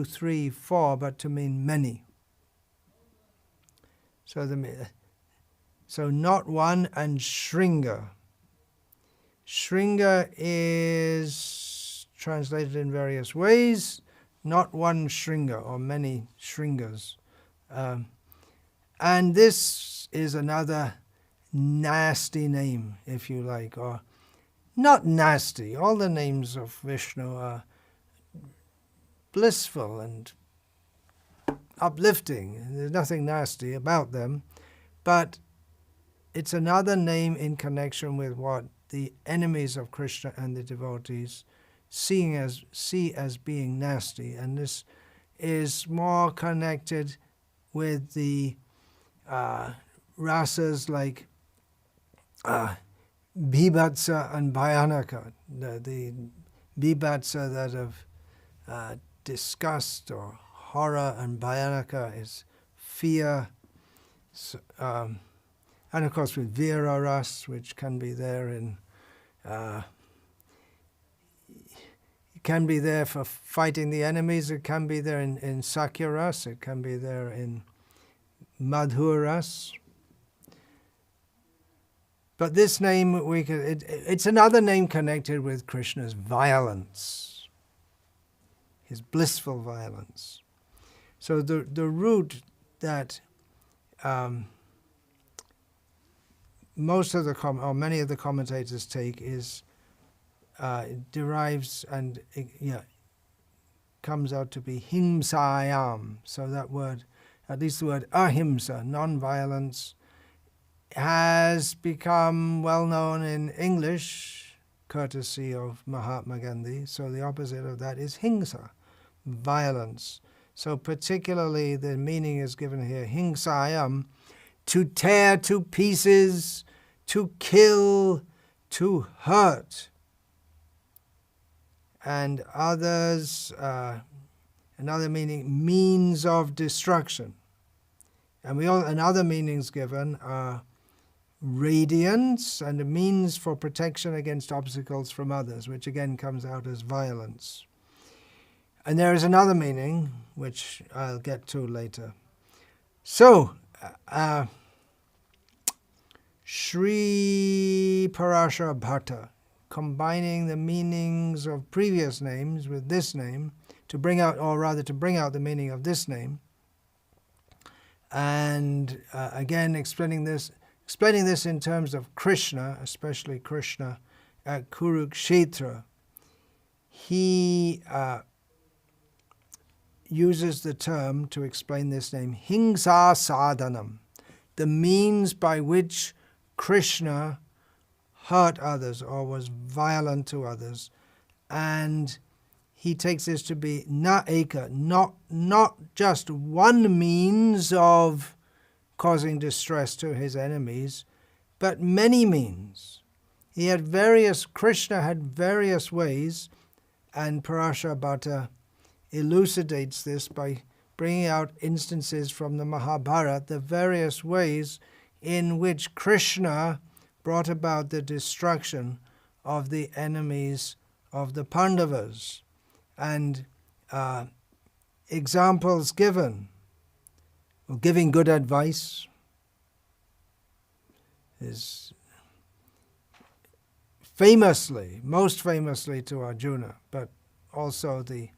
3, 4, but to mean many. So not one, and Sringha. Sringha is translated in various ways. Not one Sringha, or many Sringas. And this is another nasty name, if you like, or not nasty. All the names of Vishnu are blissful and uplifting. There's nothing nasty about them, but it's another name in connection with what the enemies of Krishna and the devotees see as being nasty, and this is more connected with the rasas like Bhibatsa and Bhayanaka, the Bhibatsa that of disgust or horror, and Bhayanaka is fear, and of course with Vira Ras, which can be there in it can be there for fighting the enemies, it can be there in Sakya Ras, it can be there in Madhur Ras. But this name, it's another name connected with Krishna's violence, his blissful violence. So the route that most of or many of the commentators take is derives and comes out to be himsayam. So that word, at least the word ahimsa, non-violence, has become well known in English, courtesy of Mahatma Gandhi. So the opposite of that is hingsa, violence. So particularly the meaning is given here, hingsayam, to tear to pieces, to kill, to hurt. And others, another meaning, means of destruction. And other meanings given are radiance and a means for protection against obstacles from others, which again comes out as violence. And there is another meaning, which I'll get to later. So, Sri Parashara Bhatta, combining the meanings of previous names with this name, to bring out the meaning of this name, and again explaining this in terms of Krishna, especially Krishna at Kurukshetra. He uses the term to explain this name, hingsa sadhanam, the means by which Krishna hurt others or was violent to others. And he takes this to be na eka, not just one means of causing distress to his enemies, but many means. Krishna had various ways, and Parashara Bhatta elucidates this by bringing out instances from the Mahabharata, the various ways in which Krishna brought about the destruction of the enemies of the Pandavas. And examples given, giving good advice is most famously to Arjuna, but also the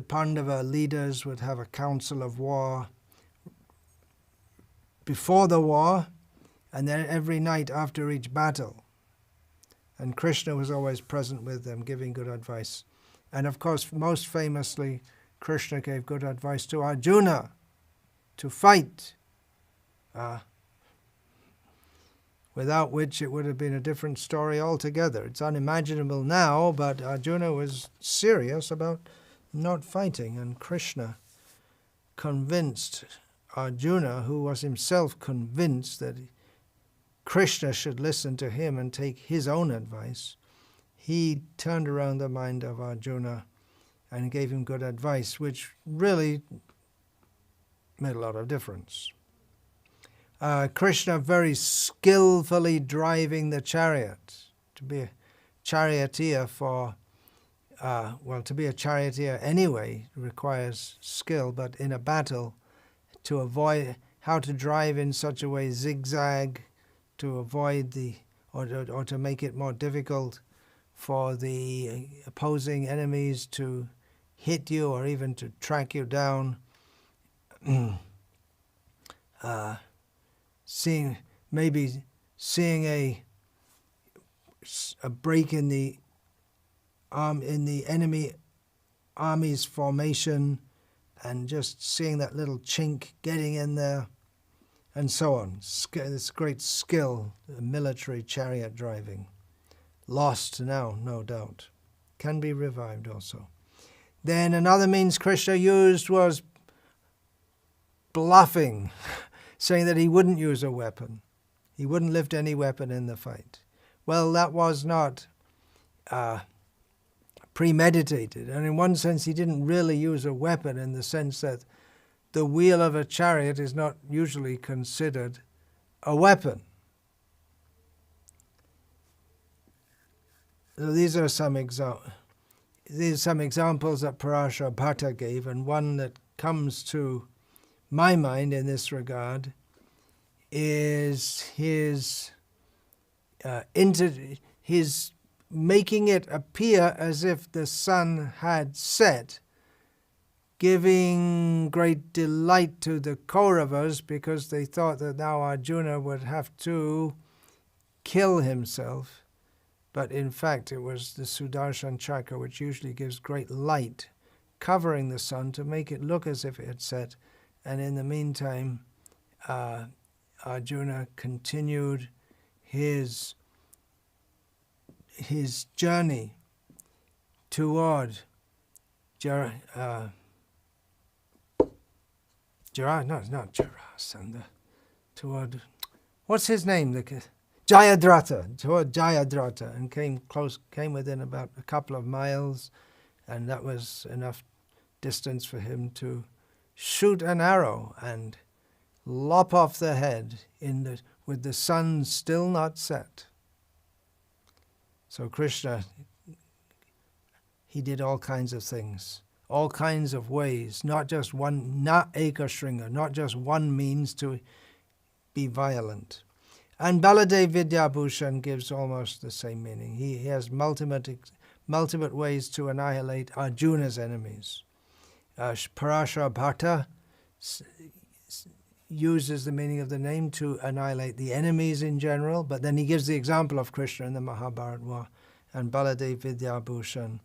Pandava leaders would have a council of war before the war, and then every night after each battle. And Krishna was always present with them, giving good advice. And of course, most famously, Krishna gave good advice to Arjuna to fight, without which it would have been a different story altogether. It's unimaginable now, but Arjuna was serious about not fighting, and Krishna convinced Arjuna, who was himself convinced that Krishna should listen to him and take his own advice. He turned around the mind of Arjuna and gave him good advice, which really made a lot of difference. Krishna very skillfully driving the chariot, to be a charioteer for to be a charioteer anyway requires skill, but in a battle, to avoid how to drive in such a way, zigzag, to avoid or to make it more difficult for the opposing enemies to hit you or even to track you down. Seeing a break in the enemy army's formation, and just seeing that little chink, getting in there, and so on. This great skill, military chariot driving. Lost now, no doubt. Can be revived also. Then another means Krishna used was bluffing, saying that he wouldn't use a weapon. He wouldn't lift any weapon in the fight. Well, that was not premeditated. And in one sense, he didn't really use a weapon, in the sense that the wheel of a chariot is not usually considered a weapon. So these are some examples that Parashara Bhatta gave, and one that comes to my mind in this regard is his making it appear as if the sun had set, giving great delight to the Kauravas, because they thought that now Arjuna would have to kill himself. But in fact, it was the Sudarshan Chakra, which usually gives great light, covering the sun to make it look as if it had set. And in the meantime, Arjuna continued his journey toward Jarasandha. Toward, what's his name? Jayadratha, toward Jayadratha, and came within about a couple of miles, and that was enough distance for him to shoot an arrow and lop off the head with the sun still not set. So Krishna, he did all kinds of things, all kinds of ways, not just one, Naikasrngah, not just one means to be violent. And Baladev Vidyabhushan gives almost the same meaning. He has multiple ways to annihilate Arjuna's enemies. Parashara Bhatta uses the meaning of the name to annihilate the enemies in general, but then he gives the example of Krishna in the Mahabharata war, and Baladev Vidyabhushan,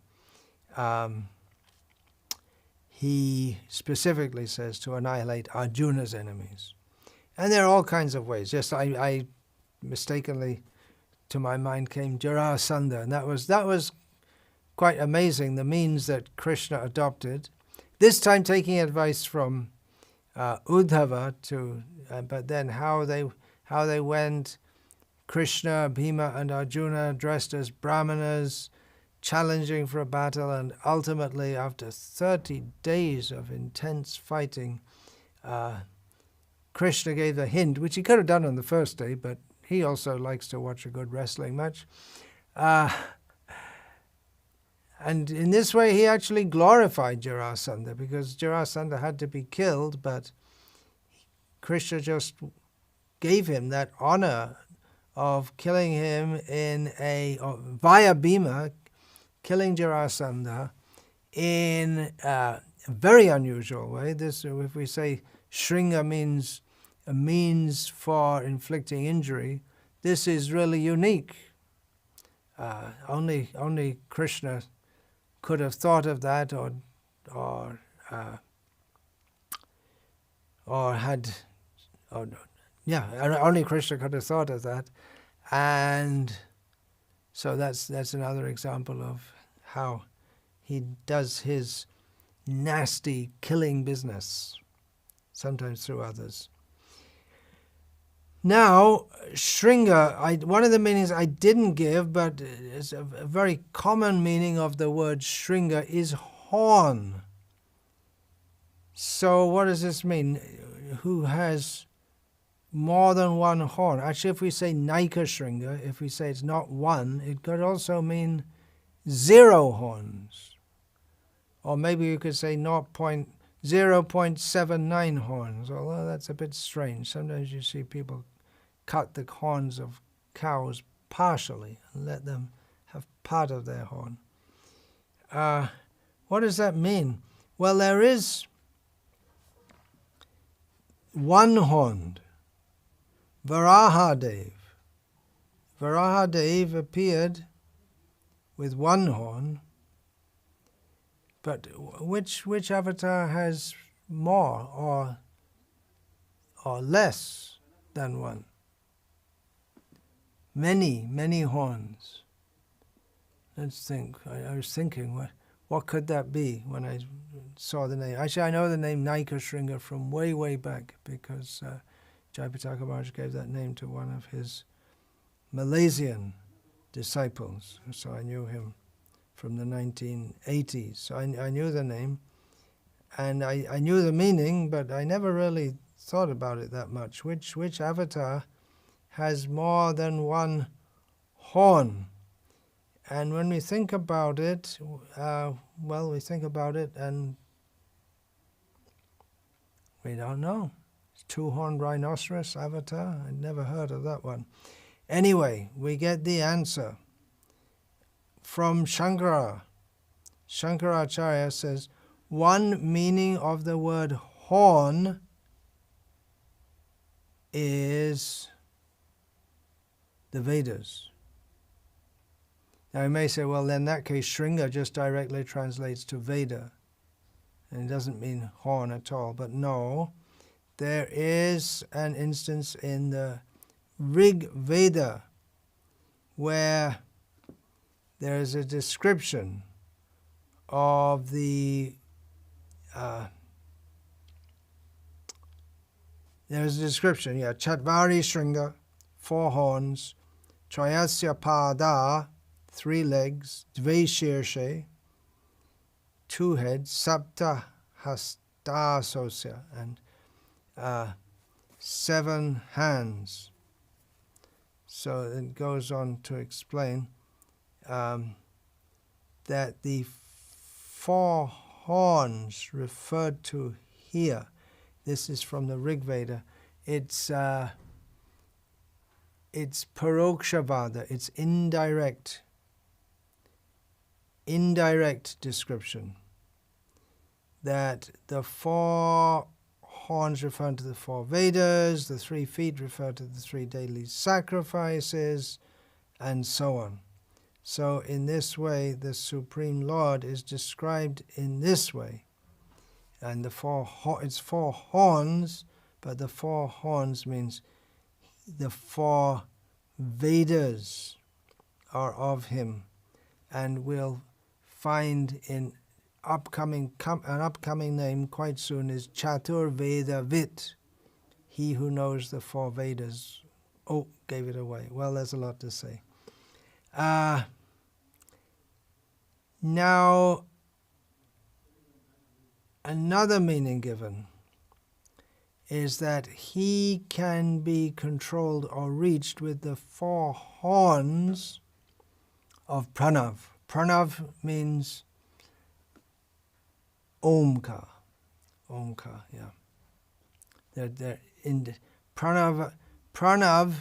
he specifically says to annihilate Arjuna's enemies. And there are all kinds of ways. Just I mistakenly, to my mind, came Jarasandha, and that was quite amazing, the means that Krishna adopted. This time taking advice from Uddhava, but then how they went, Krishna, Bhima, and Arjuna dressed as brahmanas, challenging for a battle, and ultimately, after 30 days of intense fighting, Krishna gave a hint, which he could have done on the first day, but he also likes to watch a good wrestling match. And in this way, he actually glorified Jarasandha, because Jarasandha had to be killed, but Krishna just gave him that honor of killing him via Bhima, killing Jarasandha in a very unusual way. This, if we say Sringha means a means for inflicting injury, this is really unique. Only Krishna could have thought of that, or only Krishna could have thought of that, and so that's another example of how he does his nasty killing business, sometimes through others. Now, Sringha, one of the meanings I didn't give, but it's a very common meaning of the word Sringha, is horn. So what does this mean? Who has more than one horn? Actually, if we say Naikasrngah, if we say it's not one, it could also mean 0 horns. Or maybe you could say 0.79 horns, although that's a bit strange. Sometimes you see people cut the horns of cows partially and let them have part of their horn. What does that mean? Well, there is one-horned Varahadev. Varahadev appeared with one horn, but which avatar has more or less than one? Many horns. Let's think. I was thinking, what could that be when I saw the name? Actually, I know the name Naikasrngah from way back because Jayapataka Maharaj gave that name to one of his Malaysian disciples. So I knew him from the 1980s. So I knew the name, and I knew the meaning, but I never really thought about it that much. Which avatar has more than one horn? And when we think about it, we think about it and we don't know. Two-horned rhinoceros avatar? I'd never heard of that one. Anyway, we get the answer from Shankara. Shankaracharya says, one meaning of the word horn is the Vedas. Now you may say, well, in that case, Shringa just directly translates to Veda, and it doesn't mean horn at all. But no, there is an instance in the Rig Veda where there is a description of the Chatvari Shringa, 4 horns, Trayasya Pada, 3 legs, Dve Shirshe, 2 heads, Sapta Hastasosya, and 7 hands. So it goes on to explain that the 4 horns referred to here, this is from the Rig Veda, it's Parokshavada, it's indirect description, that the 4 horns refer to the 4 Vedas, the 3 feet refer to the 3 daily sacrifices, and so on. So in this way, the Supreme Lord is described in this way. And it's 4 horns, but the 4 horns means the 4 Vedas are of him. And we'll find in an upcoming name quite soon is Chatur Veda Vit, he who knows the 4 Vedas. Oh, gave it away. Well, there's a lot to say. Now, another meaning given is that he can be controlled or reached with the 4 horns of Pranav. Pranav means Omkar. Omkar, yeah. They're in Pranav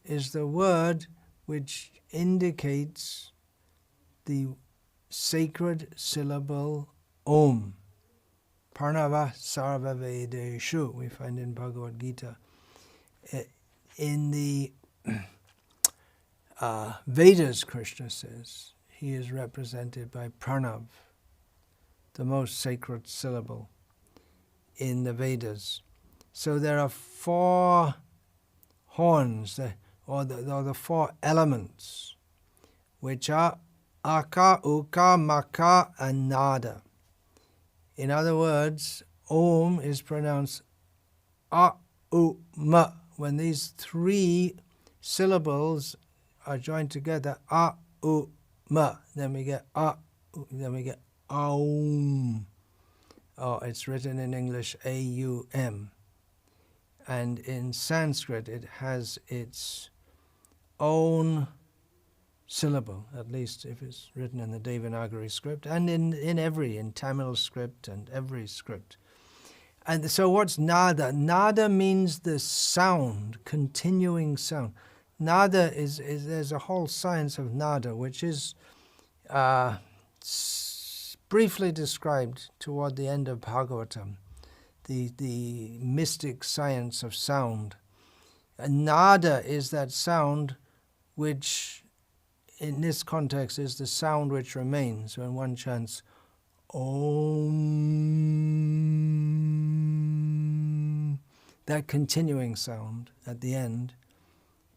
is the word which indicates the sacred syllable Om. Pranava Sarva Vedeshu, we find in Bhagavad Gita. In the Vedas, Krishna says, he is represented by Pranav, the most sacred syllable in the Vedas. So there are 4 horns, or the 4 elements, which are Aka, Uka, Maka, and Nada. In other words, Om is pronounced A, U, Ma. When these 3 syllables are joined together, A, U, Ma, then we get A, then we get Aum. Oh, it's written in English A-U-M. And in Sanskrit, it has its own syllable, at least if it's written in the Devanagari script, and in Tamil script and every script. And so what's nada? Nada means the sound, continuing sound. Nada is there's a whole science of nada, which is briefly described toward the end of Bhagavatam, the mystic science of sound. And nada is that sound which, in this context, is the sound which remains when one chants Om. That continuing sound at the end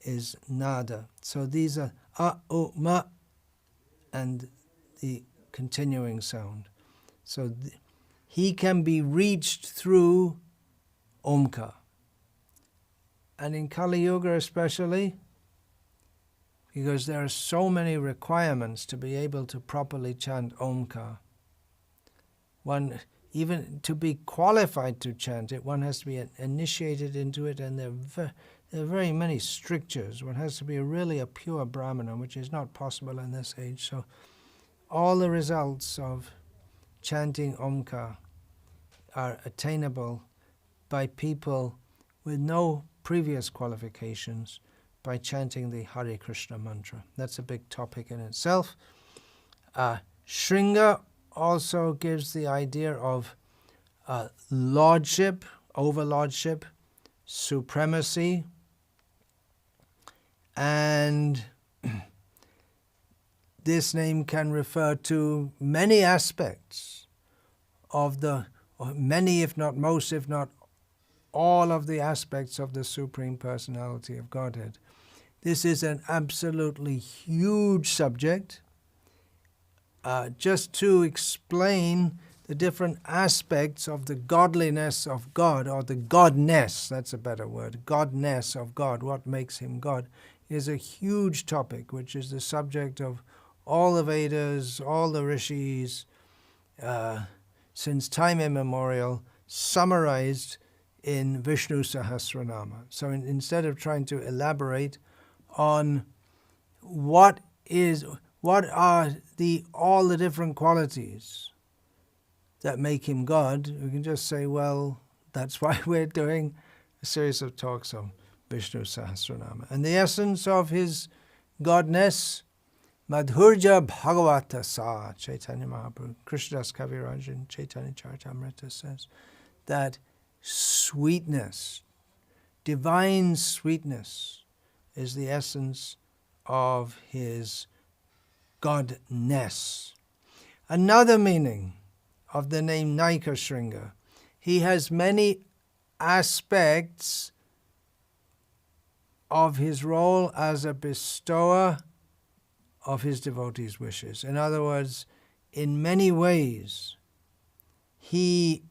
is nada. So these are a, o, ma, and the continuing sound. So he can be reached through Omkar. And in Kali Yuga especially, because there are so many requirements to be able to properly chant Omkar. One, even to be qualified to chant it, one has to be initiated into it, and there are very many strictures. One has to be really a pure Brahmana, which is not possible in this age. So all the results of chanting Omkar are attainable by people with no previous qualifications, by chanting the Hare Krishna mantra. That's a big topic in itself. Sringha also gives the idea of lordship, overlordship, supremacy, and this name can refer to many aspects of many, if not most, if not all of the aspects of the Supreme Personality of Godhead. This is an absolutely huge subject. Just to explain the different aspects of the godliness of God, or the godness, that's a better word, godness of God, what makes him God, is a huge topic, which is the subject of all the Vedas, all the rishis, since time immemorial, summarized in Vishnu Sahasranama. So instead of trying to elaborate on what are all the different qualities that make him God, we can just say, well, that's why we're doing a series of talks on Vishnu Sahasranama. And the essence of his godness, Madhurja Bhagavata Sa, Chaitanya Mahaprabhu, Krishnadas Kaviraj in Chaitanya Charitamrita says that sweetness, divine sweetness, is the essence of his godness. Another meaning of the name Naikasrngah, he has many aspects of his role as a bestower of his devotees' wishes. In other words, in many ways, he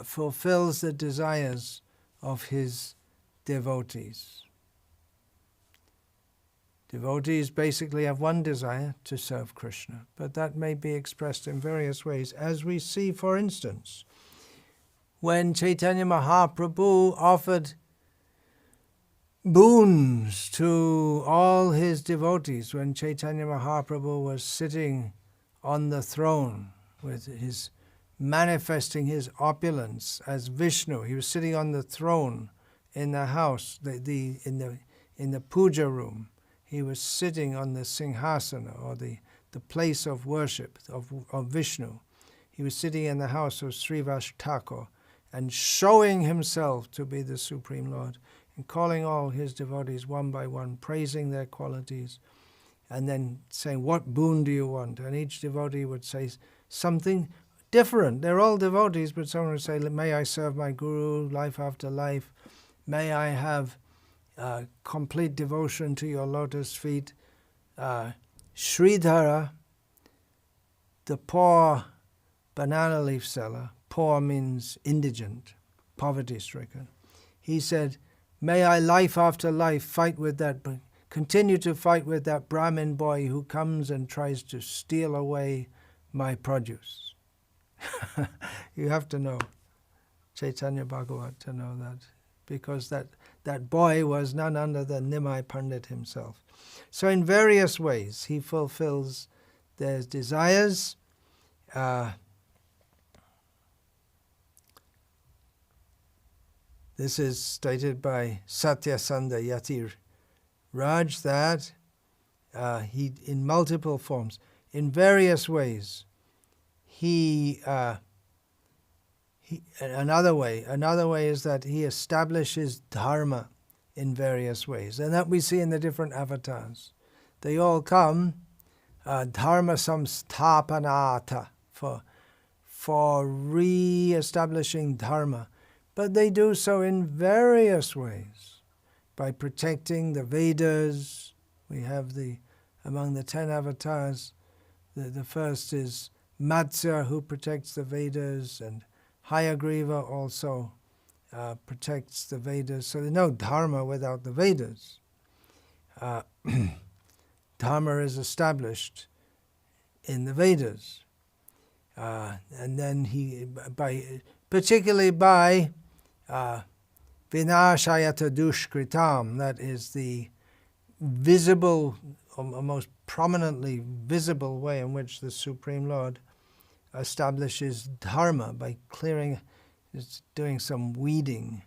fulfills the desires of his devotees. Devotees basically have one desire, to serve Krishna, but that may be expressed in various ways, as we see, for instance, when Chaitanya Mahaprabhu offered boons to all his devotees, when Chaitanya Mahaprabhu was sitting on the throne with his manifesting his opulence as Vishnu. He was sitting on the throne in the house, in the puja room. He was sitting on the Singhasana, or the place of worship of Vishnu. He was sitting in the house of Srivas Thakur and showing himself to be the Supreme Lord and calling all his devotees one by one, praising their qualities, and then saying, what boon do you want? And each devotee would say something different. They're all devotees, but someone would say, may I serve my Guru life after life. May I have complete devotion to your lotus feet. Sridhara, the poor banana leaf seller, poor means indigent, poverty-stricken. He said, may I life after life continue to fight with that Brahmin boy who comes and tries to steal away my produce. You have to know Chaitanya Bhagavat to know that, because that boy was none other than Nimai Pandit himself. So in various ways he fulfills their desires. This is stated by Satyasanda Yati Raj that he, in multiple forms, in various ways, another way is that he establishes dharma in various ways, and that we see in the different avatars. They all come dharma samsthapanata, for re-establishing dharma, but they do so in various ways. By protecting the Vedas, we have among the 10 avatars, the first is Matsya, who protects the Vedas, and Hayagriva also protects the Vedas. So there's no dharma without the Vedas. Dharma is established in the Vedas. And then particularly by Vinashayata Dushkritam, that is the visible, or most prominently visible way in which the Supreme Lord establishes dharma, by doing some weeding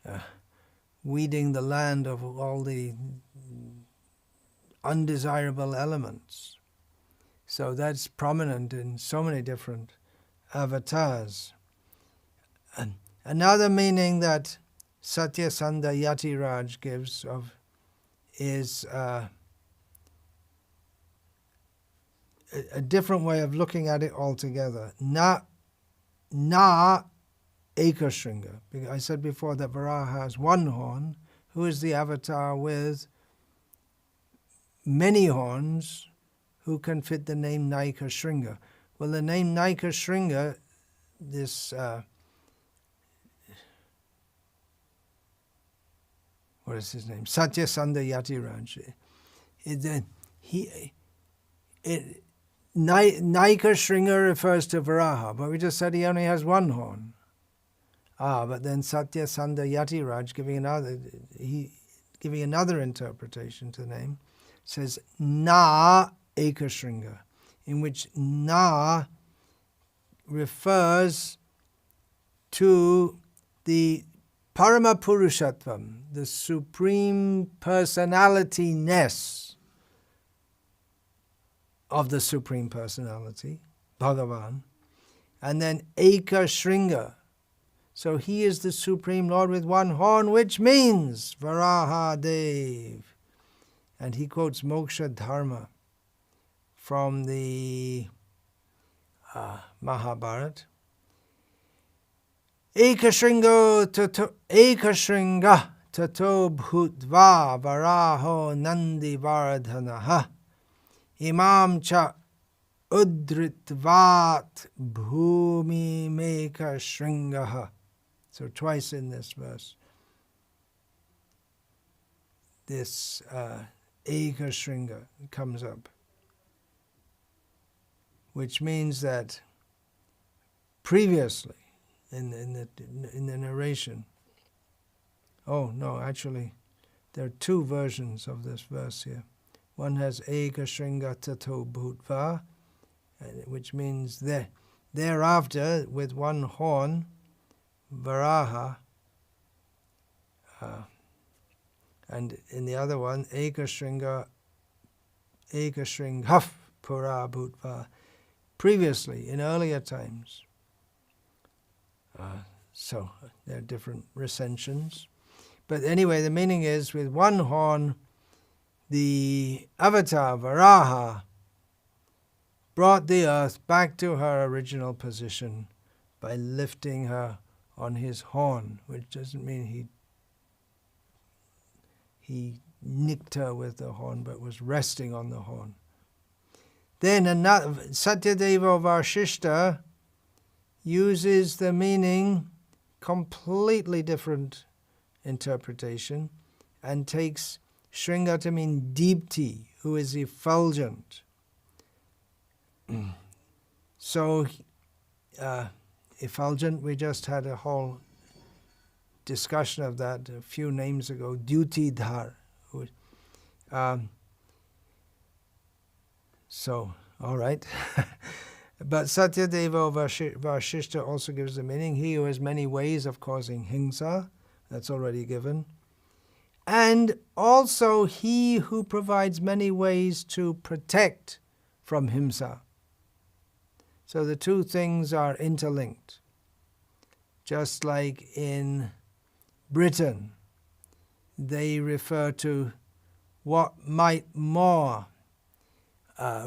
the land of all the undesirable elements. So that's prominent in so many different avatars. And another meaning that Satyasanda Yatiraj gives is a different way of looking at it altogether. Na Naikasrngah. I said before that Varaha has one horn, who is the avatar with many horns, who can fit the name Naikasrngah. Well, the name Naikasrngah, this what is his name? Satyasanda Yatiraj. Naikasrngah refers to Varaha, but we just said he only has one horn. But then Satyasanda Yatiraj, giving another interpretation to the name, says Na Ekasrngah, in which Na refers to the Parama Purushatvam, the supreme personality-ness of the Supreme Personality, Bhagavan, and then Ekasrngah. So he is the Supreme Lord with one horn, which means Varaha Dev. And he quotes Moksha Dharma from the Mahabharata. Ekasrngah tato bhutva varaho nandi vardhanaha imam cha udritvat bhumi mekasrngah. So twice in this verse, this Ekasrngah comes up, which means that previously in the narration, actually there are two versions of this verse here. One has Ekasrngah tato bhutva, which means thereafter with one horn, Varaha, and in the other one, Ekasrngah Pura Bhutva, previously, in earlier times. So there are different recensions. But anyway, the meaning is, with one horn, the avatar, Varaha, brought the earth back to her original position by lifting her on his horn, which doesn't mean he nicked her with the horn, but was resting on the horn. Then Satyadeva Varshishta uses the meaning completely different interpretation and takes Shringa to mean Deepti, who is effulgent. So effulgent, we just had a whole discussion of that a few names ago, Dutidhar. So, all right. But Satyadeva Vashishta also gives the meaning, he who has many ways of causing hingsa, that's already given. And also he who provides many ways to protect from himsa. So the two things are interlinked. Just like in Britain, they refer to what might more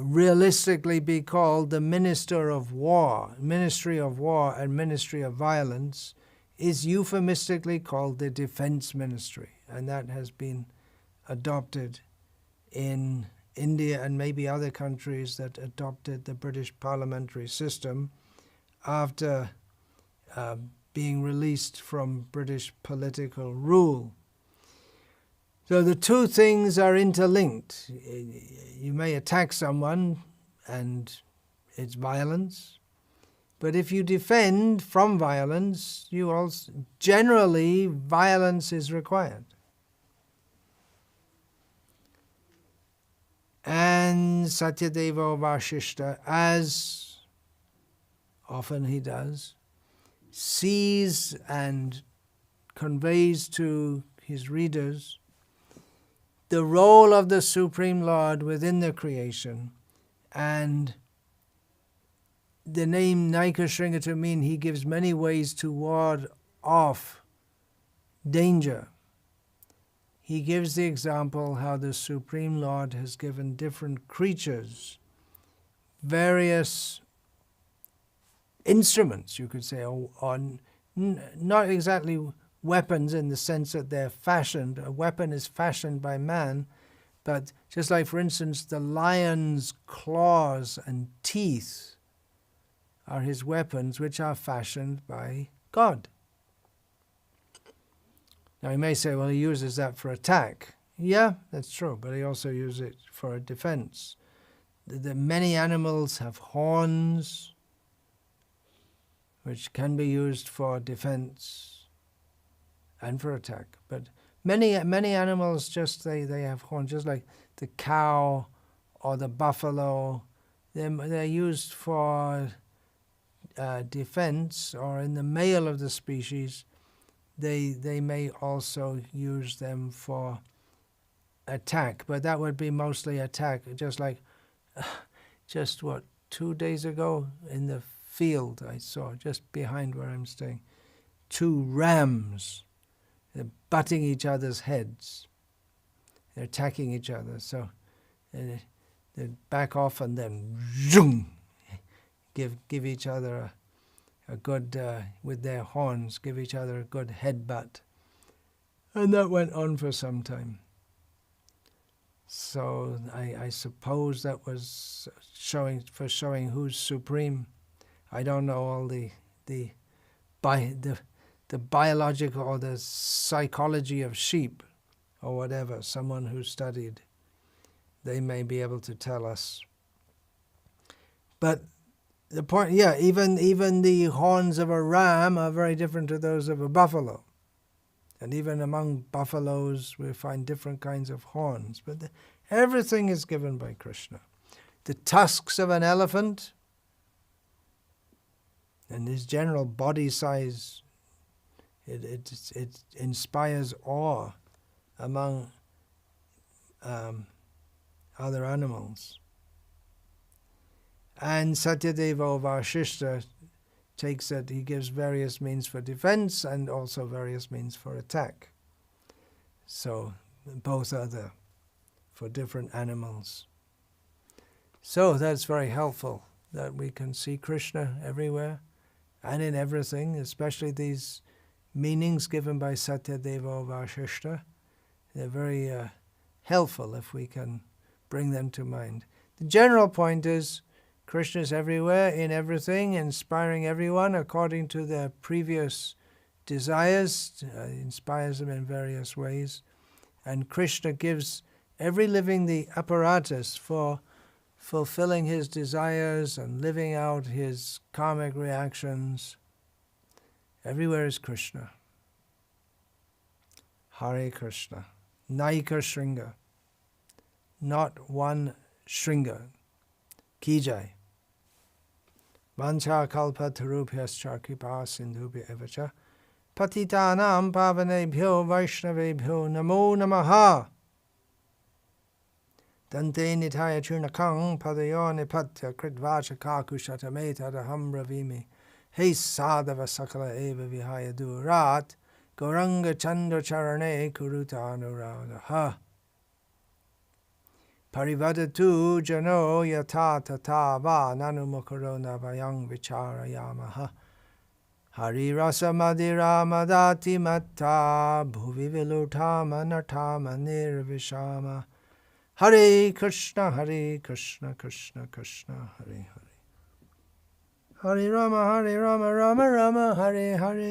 realistically be called the Minister of War. Ministry of War and Ministry of Violence is euphemistically called the Defense Ministry, and that has been adopted in India and maybe other countries that adopted the British parliamentary system after being released from British political rule. So the two things are interlinked. You may attack someone and it's violence, but if you defend from violence, you also generally violence is required. And Satyadeva Vashishta, as often he does, sees and conveys to his readers the role of the Supreme Lord within the creation, and the name Naikasrngah to mean he gives many ways to ward off danger. He gives the example how the Supreme Lord has given different creatures various instruments, you could say, or not exactly weapons in the sense that they're fashioned. A weapon is fashioned by man, but just like, for instance, the lion's claws and teeth are his weapons, which are fashioned by God. Now you may say, well, he uses that for attack. Yeah, that's true, but he also uses it for defense. The many animals have horns, which can be used for defense and for attack. But many animals just they have horns, just like the cow or the buffalo. They're used for defense, or in the male of the species, they may also use them for attack. But that would be mostly attack, just like just 2 days ago in the field I saw just behind where I'm staying, 2 rams. They're butting each other's heads. They're attacking each other. So they back off and then zoom, give each other a good, with their horns, give each other a good headbutt. And that went on for some time. So I suppose that was showing who's supreme. I don't know all the biological or the psychology of sheep or whatever. Someone who studied, they may be able to tell us. But the point, yeah, even the horns of a ram are very different to those of a buffalo. And even among buffaloes, we find different kinds of horns. But everything is given by Krishna. The tusks of an elephant and his general body size, it inspires awe among other animals. And Satyadeva Vashishta takes that he gives various means for defense and also various means for attack. So both are there for different animals. So that's very helpful, that we can see Krishna everywhere and in everything, especially these meanings given by Satyadeva Vashishta. They're very helpful if we can bring them to mind. The general point is Krishna is everywhere, in everything, inspiring everyone according to their previous desires, inspires them in various ways. And Krishna gives every living the apparatus for fulfilling his desires and living out his karmic reactions. Everywhere is Krishna. Hare Krishna. Naikasrngah. Not one Shringa. Ki jai. Vancha kalpa tarubhyascha kripa sindhubhya evacha patitanam pavanebhyo vaishnavebhyo namo namaha. Dante nitaya churnakang padayo nipatya kritvacha kakushatameta daham ravimi he sadhava sakala eva vihaya durat goranga chandra charane kuruta anuradaha. Parivadatu jano yata tata va nanumukaro navayang vicharayamaha. Hari rasa madira madati matta bhuvi vilutama nartama nirvishama. Hare Krishna, Krishna Krishna, Hare Hare. Hare Rama, Rama Rama, Hare Hare.